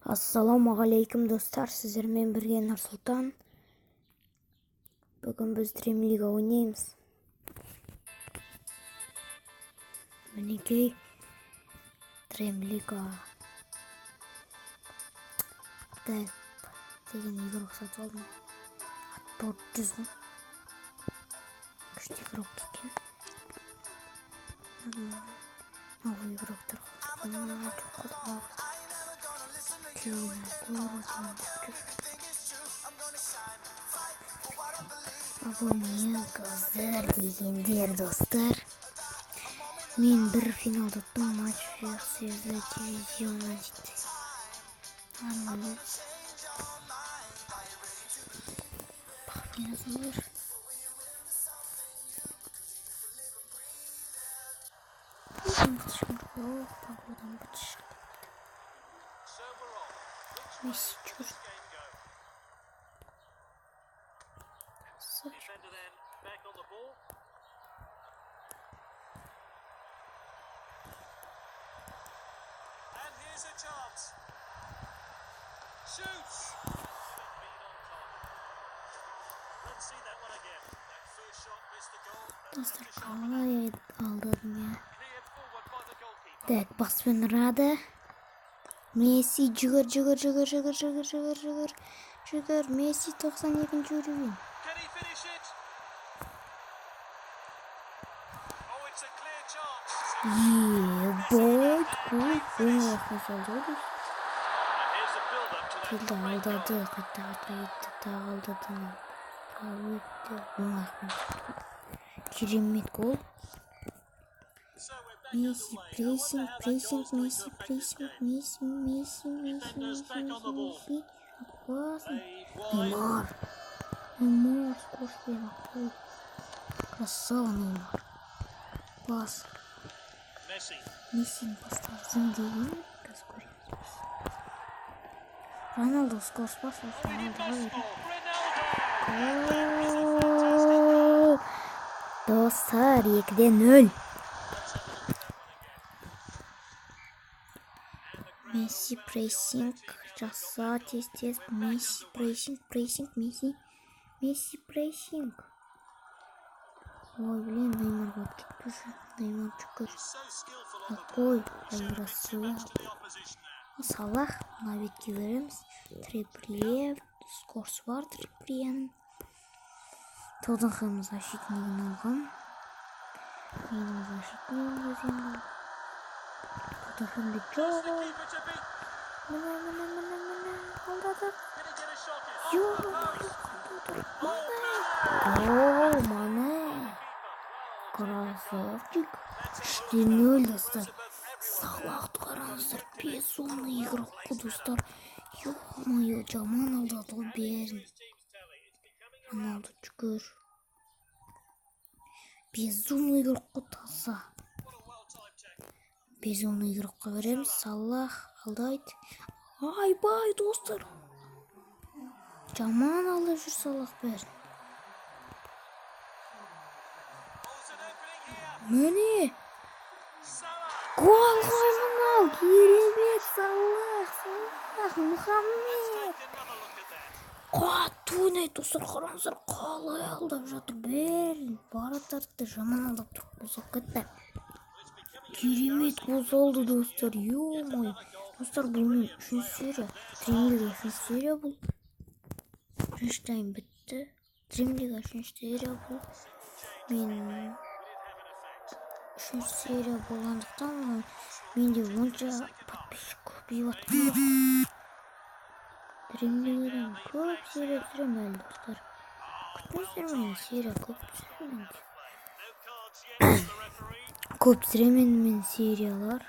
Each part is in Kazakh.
Ассалаумағалейкум достар, сіздермен бірге Нұрсұлтан. Бүгін біз Дремлига ойнаймыз. Мінекей Дремлига деген игрок сатып алдым. Атпорт 100 ғой. Күшті игрок екен. Ал игроктар Абоненкалар дегендер достар. Мен бір финалда тұм матч версиясы дивизиона дейді. Нормально. Бақпен азалар. Погодам бітшік. Месси жүр. Достар, қалай алдырдым я. Так, баспен ұрады. Месси жүгір. Месси 92-ші уровень. Ебать, кул. Оңай қасалды. Келді алдады. Керемет гол. Месси прессинг. Опасно. Неймар, скорость первый. Красава Неймар. Пас. Месси поставил землю. Роналду скорость паса. Достар, 2-0. Месси прессинг. Жаса, тез. Месси прессинг. Ой, блин, Неймар вот кетпеші. Неймар жүгір. Какой играсы. Салах, на бетке береміз. Триппье. Скорс бар Триппьенің. Тоттенхэм защитнигін алған. Менің защитнигін өзенді. Тоттенхэмді жоқ. Міне. Алдадық. Мане. Красавчик. 4-0 достар. Салахты қараңыздар. Безумный игрок достар. Ё-моё, жаман алдады ғой бәрін. Роналду жүгір. Безумный игрок таза. Безумный игрокқа береміз. Салах алдайды. Айбай достар. Жаман алдап жүр Салах бәрін. Міне. Гол қойманал. Керемет Салах. Мұхаммед. Қатты ойнайды достар, қараңыздар, қалай алдап жатыр бәрін. Бара тартты, жаман алдап тұрып болсақ кетті. Керемет гол салды достар, ё-мой. Достар, бұл мен 3-ші серия. Дремлига 3-ші серия бұл. Бірінші тайм бітті. Дремлига 3-ші серия бұл. Мен 3-ші серия болғандықтан менде онша подписчик көбейіп жатқан. Дремлигадан көп серия түсірем әлі достар. Күтіңіздер мен серия көп түсірем. Көп түсіремен мен сериялар.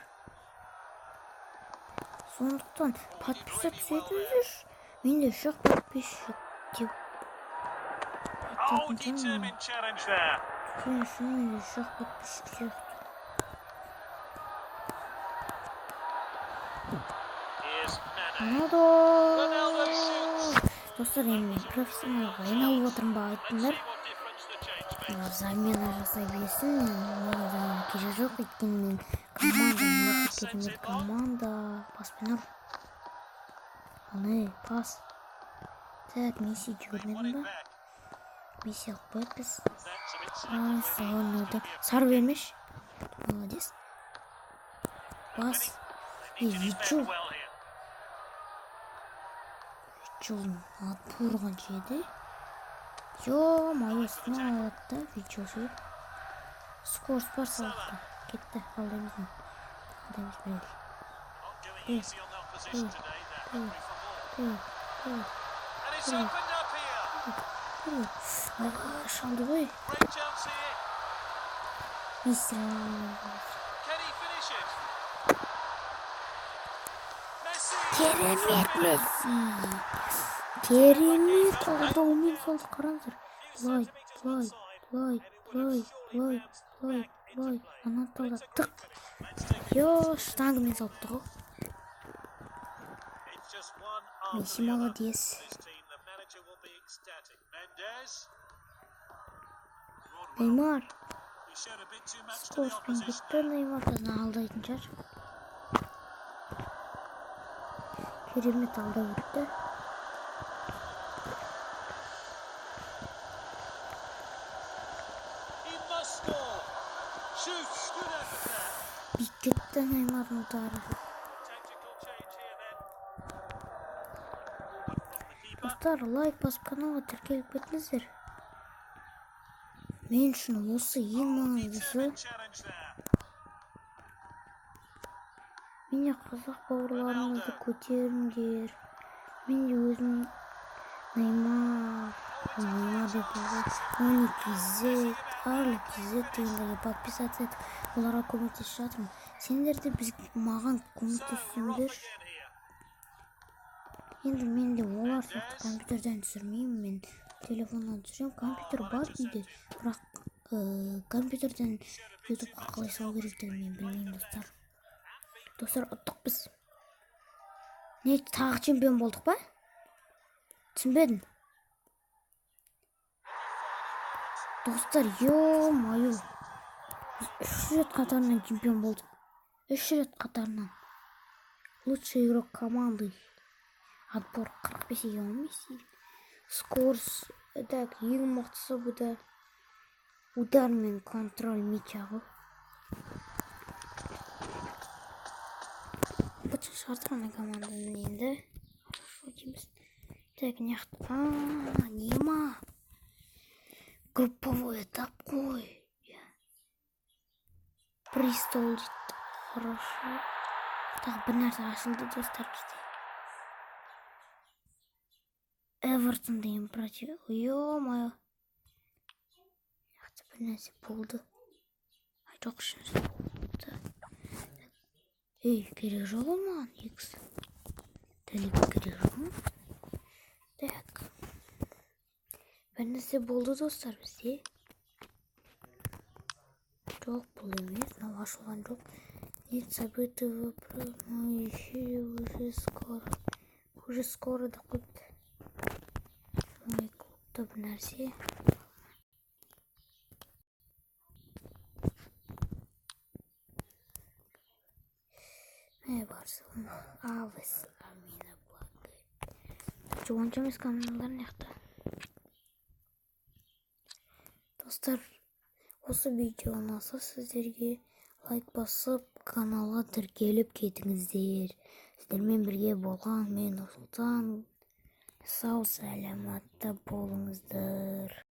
Сондықтан подписчик түсетіңіздер. Менде шық подписчик деп. Менде шық подписчик сияқты. Роналду. Достар, мен профессионалға айналып отырмын ба айттыңдар. Замена жасай берсін. Одан керегі жоқ, өйткені мен команда керемет команда. Паспен ұр. Ne? Pas. Так, Месси görmedin mi? Messi alып koyat biz. Oynadı. Sarı vermiş. Молодец. Pas. Вичу. Вичу'nun atı vurgan şeydi. Yo, mayosunu aldı. Вичу'su. Skor spor saldı. Gitti. Aldığımız mı? Aldığımız değil. Evet. Evet. Evet. Evet. Evet. Evet. Evet. Yavaş aldı boy. Messi. Keremit Messi. Keremit aldı. Omin saldı. Karanzır. Vay. Vay. Vay. Vay. Vay. Vay. Vay. Anahtarla tık. Yo, штангымен салды ғой. Messi молодец. Neymar. Скорспен кетті. Неймардан алдайтын шығар. Керемет алда өтті. Bir кетті Неймардың ұтары. Достар, лайк басып каналға тіркеліп кетіңіздер. Мен үшін осы ең маңыздысы. Міне қазақ бауырларыңызды көтеріңдер. Мен де өзім Неймар деп жазып, 12Z, Арлы дегендерге подписаться етіп, оларға көмектесіп жатырмын. Сендер де маған көмектессеңдер. Енді мен де олар сияқты компьютерден түсірмеймін, мен телефоннан түсірем. Компьютер бар үйде, бірақ компьютерден ютубқа қалай салу керектігін мен білмеймін, достар. Достар, ұттық біз. Не, тағы чемпион болдық па? Түсінбедім. Достар, ё-мое. 3 рет қатарынан чемпион болдық. 3 рет қатарынан. Лучший игрок команды. Отбор 45-ге Месси. Скорс. Так, ең мықтысы бұда. Удар мен контроль мяча ғой. Бытшын шартырған команданың енді. Хорошо дейміз. Так, неяқты. Нема. Групповой этап қой. Пристол дейді. Хорошо. Так, бір нәрсе ашылды, достар, бізде. Эвертон деген против. Ё-моё. Бір нәрсе болды. Жоқ, шынысы болды. Пережал он маған, X. Далеко пережал. Так. Бір нәрсе болды, достар, бізде. Жоқ, бұл емес, мынау ашылған жоқ. Нет событий уже скоро да қойыпты. Клубта бір нәрсе. Барселона. Алвес. Амина Блакы. Онша емес командалар неқта. Достар, осы видео ұнаса сіздерге лайк басып, каналға тіркеліп кетіңіздер. Сіздермен бірге болған мен Нұрсұлтан. Сау саламатта болыңыздар.